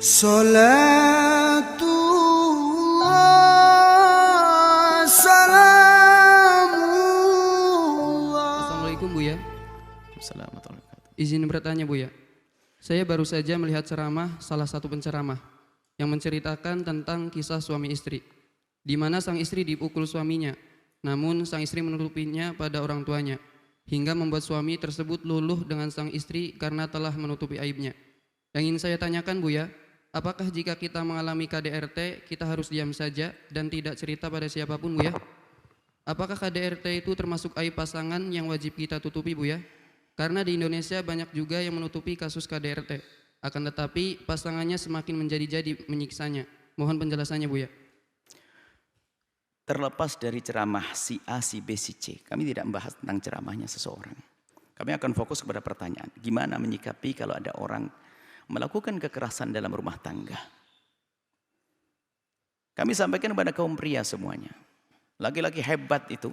Salatullah, salamullah. Assalamualaikum Buya. Izin bertanya Buya. Saya baru saja melihat ceramah salah satu penceramah yang menceritakan tentang kisah suami istri, di mana sang istri dipukul suaminya, namun sang istri menutupinya pada orang tuanya, hingga membuat suami tersebut luluh dengan sang istri karena telah menutupi aibnya. Yang ingin saya tanyakan Buya, apakah jika kita mengalami KDRT kita harus diam saja dan tidak cerita pada siapapun Buya? Apakah KDRT itu termasuk aib pasangan yang wajib kita tutupi Buya? Karena di Indonesia banyak juga yang menutupi kasus KDRT, akan tetapi pasangannya semakin menjadi-jadi menyiksanya. Mohon penjelasannya Buya. Terlepas dari ceramah si A, si B, si C, kami tidak membahas tentang ceramahnya seseorang. Kami akan fokus kepada pertanyaan, gimana menyikapi kalau ada orang melakukan kekerasan dalam rumah tangga. Kami sampaikan kepada kaum pria semuanya, laki-laki hebat itu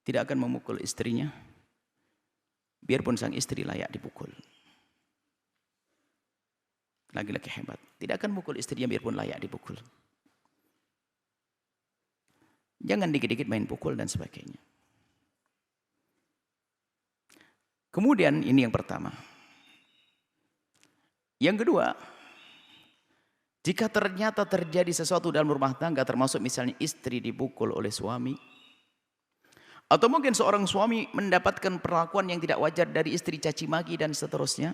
tidak akan memukul istrinya, biarpun sang istri layak dipukul. Laki-laki hebat tidak akan memukul istrinya biarpun layak dipukul. Jangan dikit-dikit main pukul dan sebagainya. Kemudian ini yang pertama. Yang kedua, jika ternyata terjadi sesuatu dalam rumah tangga, termasuk misalnya istri dipukul oleh suami, atau mungkin seorang suami mendapatkan perlakuan yang tidak wajar dari istri, caci maki dan seterusnya,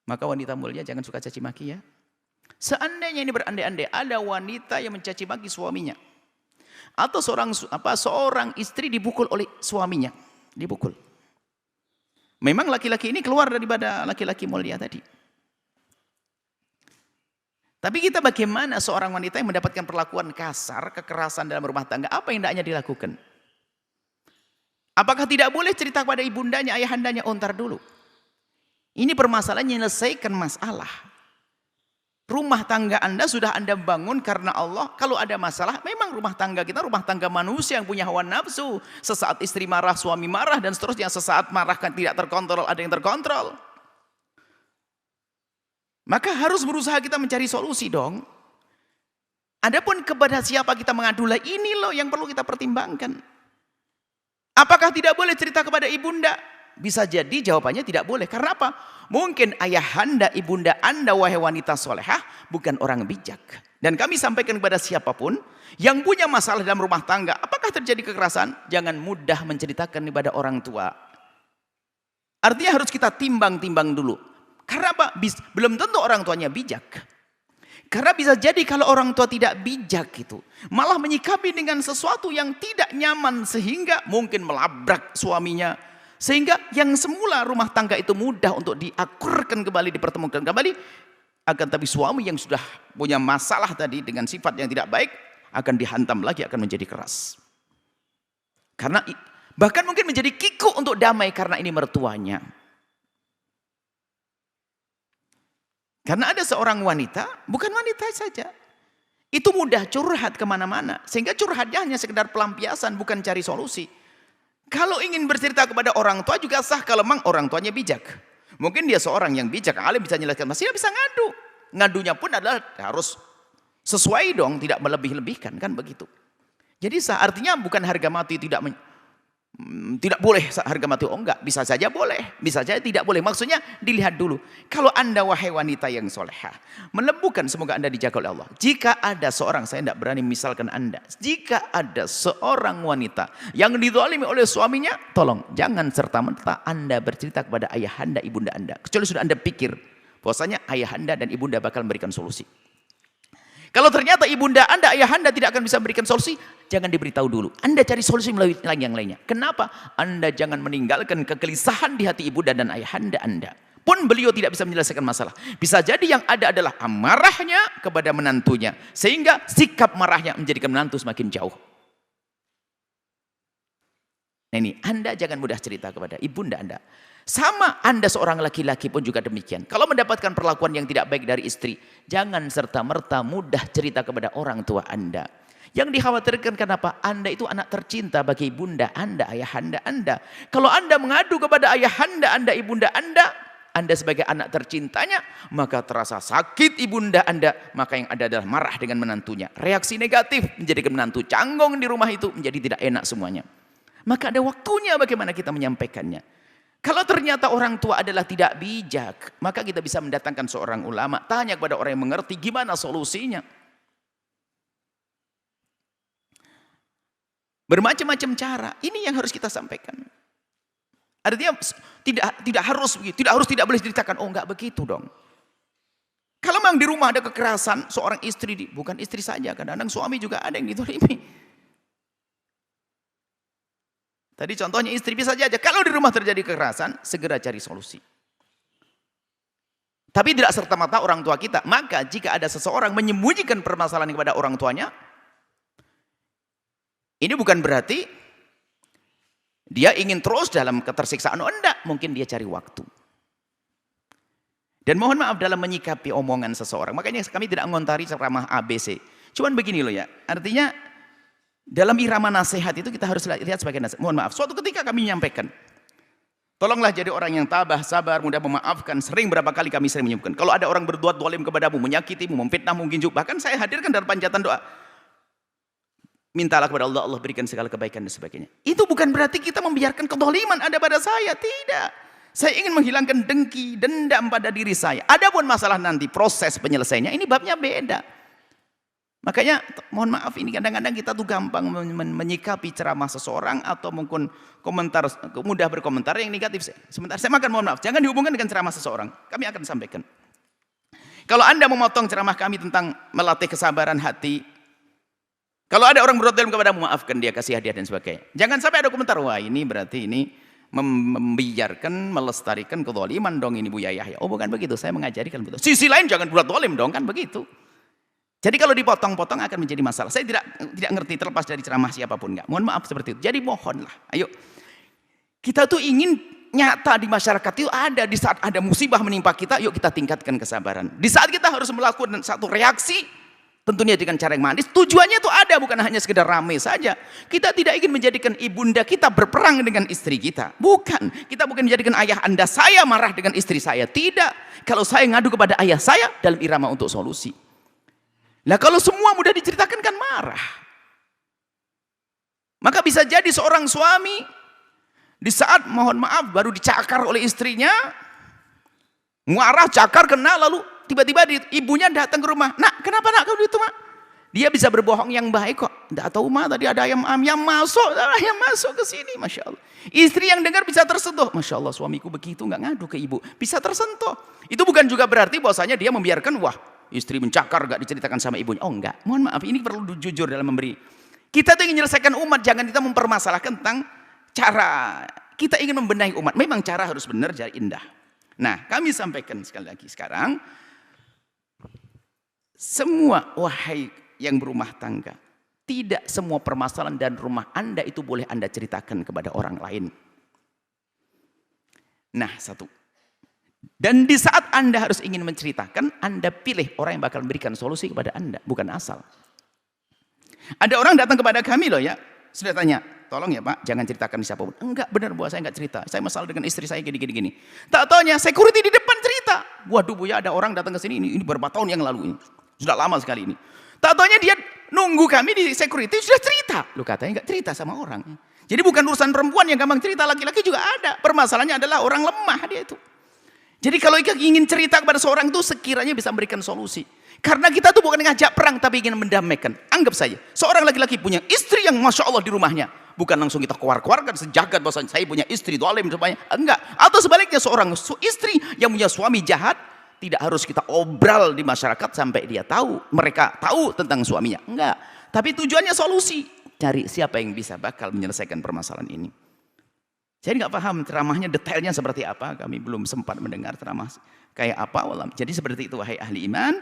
maka wanita mulia jangan suka caci maki ya. Seandainya ini berandai-andai ada wanita yang mencaci maki suaminya, atau seorang istri dipukul oleh suaminya, dipukul. Memang laki-laki ini keluar daripada laki-laki mulia tadi. Tapi kita bagaimana seorang wanita yang mendapatkan perlakuan kasar, kekerasan dalam rumah tangga, apa yang hendaknya dilakukan? Apakah tidak boleh cerita kepada ibundanya, ayahandanya? Oh, ntar dulu. Ini permasalahannya, menyelesaikan masalah. Rumah tangga Anda sudah Anda bangun karena Allah. Kalau ada masalah, memang rumah tangga kita, rumah tangga manusia yang punya hawa nafsu. Sesaat istri marah, suami marah, dan seterusnya. Sesaat marah kan tidak terkontrol, ada yang terkontrol. Maka harus berusaha kita mencari solusi dong. Adapun kepada siapa kita mengadulah, ini loh yang perlu kita pertimbangkan. Apakah tidak boleh cerita kepada ibunda? Bisa jadi jawabannya tidak boleh. Karena apa? Mungkin ayahanda, ibunda Anda, wahai wanita solehah, bukan orang bijak. Dan kami sampaikan kepada siapapun yang punya masalah dalam rumah tangga, apakah terjadi kekerasan? Jangan mudah menceritakan kepada orang tua. Artinya harus kita timbang-timbang dulu. Karena apa? Belum tentu orang tuanya bijak. Karena bisa jadi kalau orang tua tidak bijak itu, malah menyikapi dengan sesuatu yang tidak nyaman sehingga mungkin melabrak suaminya. Sehingga yang semula rumah tangga itu mudah untuk diakurkan kembali, dipertemukan kembali. Akan tapi suami yang sudah punya masalah tadi dengan sifat yang tidak baik, akan dihantam lagi, akan menjadi keras. Karena bahkan mungkin menjadi kikuk untuk damai karena ini mertuanya. Karena ada seorang wanita, bukan wanita saja, itu mudah curhat kemana-mana. Sehingga curhatnya hanya sekedar pelampiasan, bukan cari solusi. Kalau ingin bercerita kepada orang tua juga sah kalau memang orang tuanya bijak. Mungkin dia seorang yang bijak, alim, bisa menyelesaikan masalah, bisa ngadu. Ngadunya pun adalah harus sesuai dong, tidak melebih-lebihkan, kan begitu. Jadi sah, artinya bukan harga mati tidak boleh harga mati. Oh enggak, bisa saja boleh, bisa saja tidak boleh. Maksudnya dilihat dulu. Kalau Anda wahai wanita yang solehah, melembukan, semoga Anda dijaga oleh Allah. Jika ada seorang, saya tidak berani misalkan Anda, jika ada seorang wanita yang dizalimi oleh suaminya, tolong jangan serta-merta Anda bercerita kepada ayahanda, ibunda Anda. Kecuali sudah Anda pikir bahwasanya ayahanda dan ibunda bakal memberikan solusi. Kalau ternyata ibunda Anda, ayahanda tidak akan bisa memberikan solusi, jangan diberitahu dulu. Anda cari solusi melalui yang lainnya. Kenapa? Anda jangan meninggalkan kegelisahan di hati ibunda dan ayahanda Anda. Pun beliau tidak bisa menyelesaikan masalah. Bisa jadi yang ada adalah amarahnya kepada menantunya. Sehingga sikap marahnya menjadikan menantu semakin jauh. Nah ini, Anda jangan mudah cerita kepada ibunda Anda. Sama Anda seorang laki-laki pun juga demikian. Kalau mendapatkan perlakuan yang tidak baik dari istri, jangan serta-merta mudah cerita kepada orang tua Anda. Yang dikhawatirkan kenapa? Anda itu anak tercinta bagi ibunda Anda, ayahanda Anda. Kalau Anda mengadu kepada ayahanda Anda, ibunda Anda sebagai anak tercintanya, maka terasa sakit ibunda Anda, maka yang ada adalah marah dengan menantunya. Reaksi negatif menjadikan menantu canggung di rumah itu menjadi tidak enak semuanya. Maka ada waktunya bagaimana kita menyampaikannya. Kalau ternyata orang tua adalah tidak bijak, maka kita bisa mendatangkan seorang ulama, tanya kepada orang yang mengerti gimana solusinya. Bermacam-macam cara, ini yang harus kita sampaikan. Artinya tidak harus begitu, tidak boleh diceritakan. Oh enggak begitu dong. Kalau memang di rumah ada kekerasan, seorang istri, bukan istri saja, kadang-kadang suami juga ada yang dizalimi. Tadi contohnya istri bisa saja, kalau di rumah terjadi kekerasan, segera cari solusi. Tapi tidak serta-merta orang tua kita. Maka jika ada seseorang menyembunyikan permasalahan kepada orang tuanya, ini bukan berarti dia ingin terus dalam ketersiksaan. Oh enggak, mungkin dia cari waktu. Dan mohon maaf dalam menyikapi omongan seseorang. Makanya kami tidak mengontari ceramah ABC. Cuman begini loh ya, artinya dalam irama nasihat itu kita harus lihat sebagai nasihat. Mohon maaf, suatu ketika kami menyampaikan, tolonglah jadi orang yang tabah, sabar, mudah memaafkan. Berapa kali kami sering menyebutkan, kalau ada orang berbuat zalim kepadamu, menyakitimu, memfitnah, mungkin juga, bahkan saya hadirkan dalam panjatan doa, mintalah kepada Allah, Allah berikan segala kebaikan dan sebagainya. Itu bukan berarti kita membiarkan kezaliman ada pada saya, tidak. Saya ingin menghilangkan dengki, dendam pada diri saya. Adapun masalah nanti proses penyelesaiannya, ini babnya beda. Makanya mohon maaf, ini kadang-kadang kita tuh gampang menyikapi ceramah seseorang atau mungkin komentar, mudah berkomentar yang negatif. Sebentar, saya makan, mohon maaf, jangan dihubungkan dengan ceramah seseorang. Kami akan sampaikan. Kalau Anda memotong ceramah kami tentang melatih kesabaran hati, kalau ada orang berbuat zalim kepadamu, maafkan dia, kasih hadiah dan sebagainya. Jangan sampai ada komentar, wah ini berarti ini membiarkan, melestarikan kezaliman dong ini Buya Yahya. Oh bukan begitu, saya mengajari kalian betul. Sisi lain jangan berbuat zalim dong, kan begitu. Jadi kalau dipotong-potong akan menjadi masalah. Saya tidak ngerti terlepas dari ceramah siapapun, enggak. Mohon maaf seperti itu. Jadi mohonlah, ayo. Kita tuh ingin nyata di masyarakat itu ada, di saat ada musibah menimpa kita, yuk kita tingkatkan kesabaran. Di saat kita harus melakukan satu reaksi, tentunya dengan cara yang manis, tujuannya itu ada, bukan hanya sekedar rame saja. Kita tidak ingin menjadikan ibunda kita berperang dengan istri kita. Bukan. Kita bukan menjadikan ayah Anda saya marah dengan istri saya. Tidak. Kalau saya ngadu kepada ayah saya dalam irama untuk solusi. Nah kalau semua mudah diceritakan kan marah. Maka bisa jadi seorang suami di saat mohon maaf baru dicakar oleh istrinya, marah, cakar, kena, lalu tiba-tiba ibunya datang ke rumah. Nak, kenapa nak kau itu mak? Dia bisa berbohong yang baik kok. Tidak tahu mak, tadi ada ayam masuk ke sini, masya Allah. Istri yang dengar bisa tersentuh. Masya Allah, suamiku begitu nggak ngadu ke ibu, bisa tersentuh. Itu bukan juga berarti bahwasanya dia membiarkan wah istri mencakar gak diceritakan sama ibunya. Oh enggak, mohon maaf, ini perlu jujur dalam memberi. Kita tuh ingin menyelesaikan umat, jangan kita mempermasalahkan tentang cara. Kita ingin membenahi umat, memang cara harus benar, jadi indah. Nah, kami sampaikan sekali lagi sekarang, semua wahai yang berumah tangga, tidak semua permasalahan dan rumah Anda itu boleh Anda ceritakan kepada orang lain. Nah, satu. Dan di saat Anda harus ingin menceritakan, Anda pilih orang yang bakal memberikan solusi kepada Anda, bukan asal. Ada orang datang kepada kami loh ya, sudah tanya, tolong ya Pak, jangan ceritakan siapapun. Enggak, benar bahwa saya enggak cerita. Saya masalah dengan istri saya gini. Tak taunya security di depan cerita. Waduh Bu ya, ada orang datang ke sini ini beberapa tahun yang lalu ini. Sudah lama sekali ini. Tak taunya dia nunggu kami di security sudah cerita. Lu katanya enggak cerita sama orang. Jadi bukan urusan perempuan yang gampang cerita, laki-laki juga ada. Permasalahannya adalah orang lemah dia itu. Jadi kalau ingin cerita kepada seorang itu sekiranya bisa memberikan solusi. Karena kita tuh bukan ngajak perang tapi ingin mendamaikan. Anggap saja seorang laki-laki punya istri yang masya Allah di rumahnya. Bukan langsung kita keluarkan sejagat bahwa saya punya istri zalim semuanya. Enggak. Atau sebaliknya seorang istri yang punya suami jahat. Tidak harus kita obral di masyarakat sampai dia tahu. Mereka tahu tentang suaminya. Enggak. Tapi tujuannya solusi. Cari siapa yang bisa bakal menyelesaikan permasalahan ini. Saya nggak paham ceramahnya detailnya seperti apa. Kami belum sempat mendengar ceramah kayak apa. Jadi seperti itu wahai ahli iman.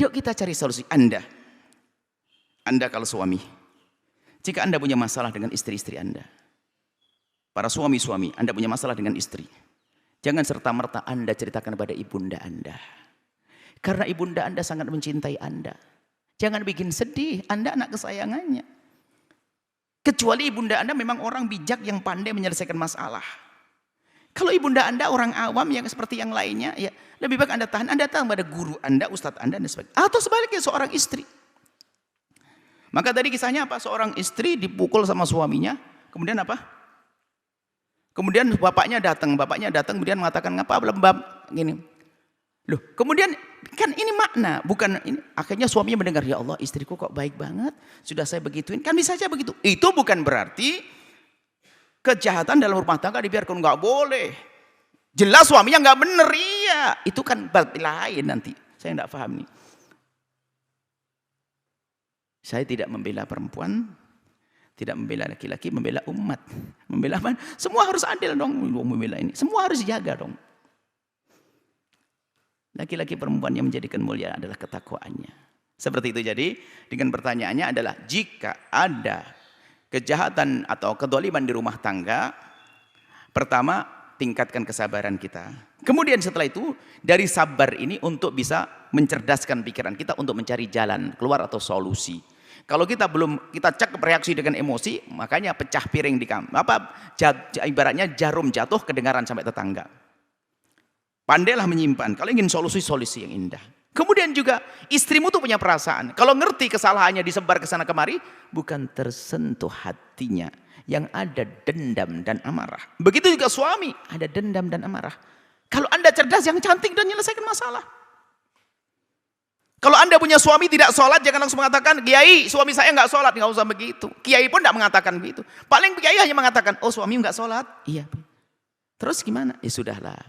Yuk kita cari solusi. Anda kalau suami, jika Anda punya masalah dengan istri-istri Anda, para suami-suami, Anda punya masalah dengan istri, jangan serta-merta Anda ceritakan kepada ibunda Anda. Karena ibunda Anda sangat mencintai Anda. Jangan bikin sedih, Anda anak kesayangannya. Kecuali ibunda Anda memang orang bijak yang pandai menyelesaikan masalah. Kalau ibunda Anda orang awam yang seperti yang lainnya, ya lebih baik Anda tahan. Anda tahan pada guru Anda, ustadz Anda, dan sebagainya. Atau sebaliknya seorang istri. Maka tadi kisahnya apa? Seorang istri dipukul sama suaminya, kemudian apa? Kemudian bapaknya datang kemudian mengatakan, ngapa belum bab gini. Loh, kemudian kan ini makna, bukan ini. Akhirnya suaminya mendengar, ya Allah, istriku kok baik banget, sudah saya begituin, kan bisa saja begitu. Itu bukan berarti kejahatan dalam rumah tangga dibiarkan, nggak boleh. Jelas suaminya nggak bener, iya. Itu kan bab lain nanti. Saya nggak paham nih. Saya tidak membela perempuan, tidak membela laki-laki, membela umat. Membela apa? Semua harus adil dong, membela ini. Semua harus dijaga dong. Laki-laki perempuan yang menjadikan mulia adalah ketakwaannya. Seperti itu. Jadi dengan pertanyaannya adalah, jika ada kejahatan atau kedoliman di rumah tangga, pertama tingkatkan kesabaran kita. Kemudian setelah itu dari sabar ini untuk bisa mencerdaskan pikiran kita untuk mencari jalan keluar atau solusi. Kalau kita cek bereaksi dengan emosi, makanya pecah piring di kamar. Ibaratnya jarum jatuh kedengaran sampai tetangga. Pandailah menyimpan kalau ingin solusi-solusi yang indah. Kemudian juga istrimu tuh punya perasaan. Kalau ngerti kesalahannya disebar ke sana kemari, bukan tersentuh hatinya. Yang ada dendam dan amarah. Begitu juga suami, ada dendam dan amarah. Kalau Anda cerdas, yang cantik dan menyelesaikan masalah. Kalau Anda punya suami tidak sholat, jangan langsung mengatakan, Kiai, suami saya nggak sholat. Nggak usah begitu. Kiai pun tidak mengatakan begitu. Paling Kiai hanya mengatakan, oh suami nggak sholat. Iya. Terus gimana? Ya sudahlah.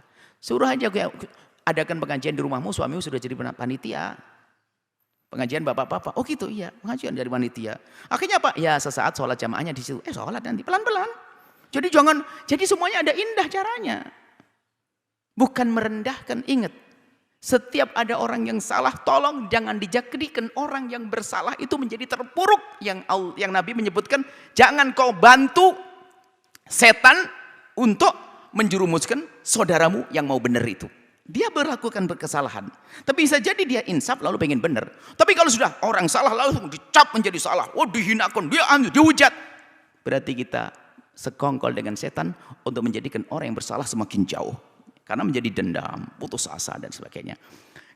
Suruh aja adakan pengajian di rumahmu, suamimu sudah jadi panitia. Pengajian bapak-bapak. Oh gitu, iya. Pengajian dari panitia. Akhirnya apa? Ya sesaat sholat jamaahnya di situ. Sholat nanti pelan-pelan. Jadi semuanya ada indah caranya. Bukan merendahkan. Ingat, setiap ada orang yang salah, tolong jangan dijadikan orang yang bersalah itu menjadi terpuruk. Yang Nabi menyebutkan, jangan kau bantu setan untuk menjerumuskan saudaramu yang mau benar itu. Dia melakukan kesalahan. Tapi bisa jadi dia insaf lalu pengen benar. Tapi kalau sudah orang salah lalu dicap menjadi salah. Oh dihinakan, dihujat. Berarti kita sekongkol dengan setan untuk menjadikan orang yang bersalah semakin jauh. Karena menjadi dendam, putus asa dan sebagainya.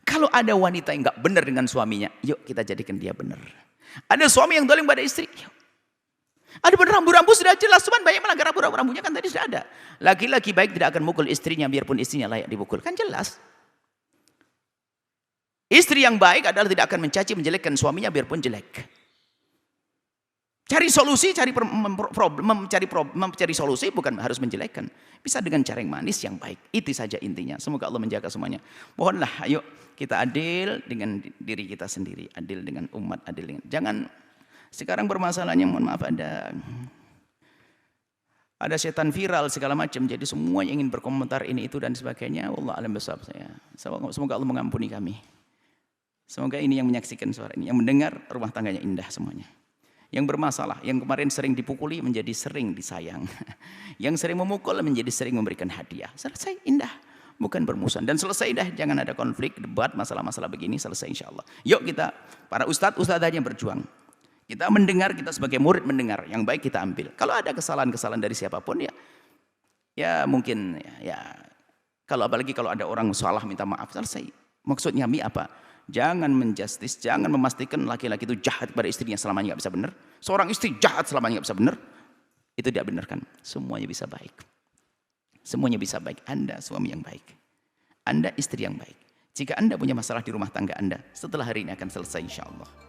Kalau ada wanita yang nggak benar dengan suaminya, yuk kita jadikan dia benar. Ada suami yang zalim pada istri, yuk. Ada rambu-rambu sudah jelas, cuman banyak melanggar rambu-rambunya kan tadi sudah ada. Laki-laki baik tidak akan mukul istrinya biarpun istrinya layak dipukul, kan jelas. Istri yang baik adalah tidak akan mencaci menjelekkan suaminya biarpun jelek. Cari solusi, mencari solusi bukan harus menjelekkan. Bisa dengan cara yang manis yang baik. Itu saja intinya. Semoga Allah menjaga semuanya. Mohonlah ayo kita adil dengan diri kita sendiri, adil dengan umat, adil dengan sekarang bermasalahnya, mohon maaf, ada setan viral segala macam, jadi semua yang ingin berkomentar ini itu dan sebagainya. Wallah alam bisawab. Semoga Allah mengampuni kami. Semoga ini yang menyaksikan suara ini, yang mendengar rumah tangganya indah semuanya. Yang bermasalah, yang kemarin sering dipukuli menjadi sering disayang. Yang sering memukul menjadi sering memberikan hadiah. Selesai indah, bukan bermusuhan. Dan selesai dah, jangan ada konflik, debat, masalah-masalah begini, selesai insya Allah. Yuk kita, para ustadzanya berjuang. Kita mendengar, kita sebagai murid mendengar, yang baik kita ambil. Kalau ada kesalahan-kesalahan dari siapapun ya mungkin apalagi kalau ada orang salah minta maaf, selesai. Maksudnya apa? Jangan menjustis, jangan memastikan laki-laki itu jahat pada istrinya selamanya nggak bisa benar. Seorang istri jahat selamanya nggak bisa benar. Itu tidak benar kan? Semuanya bisa baik. Semuanya bisa baik. Anda suami yang baik. Anda istri yang baik. Jika Anda punya masalah di rumah tangga Anda, setelah hari ini akan selesai insya Allah.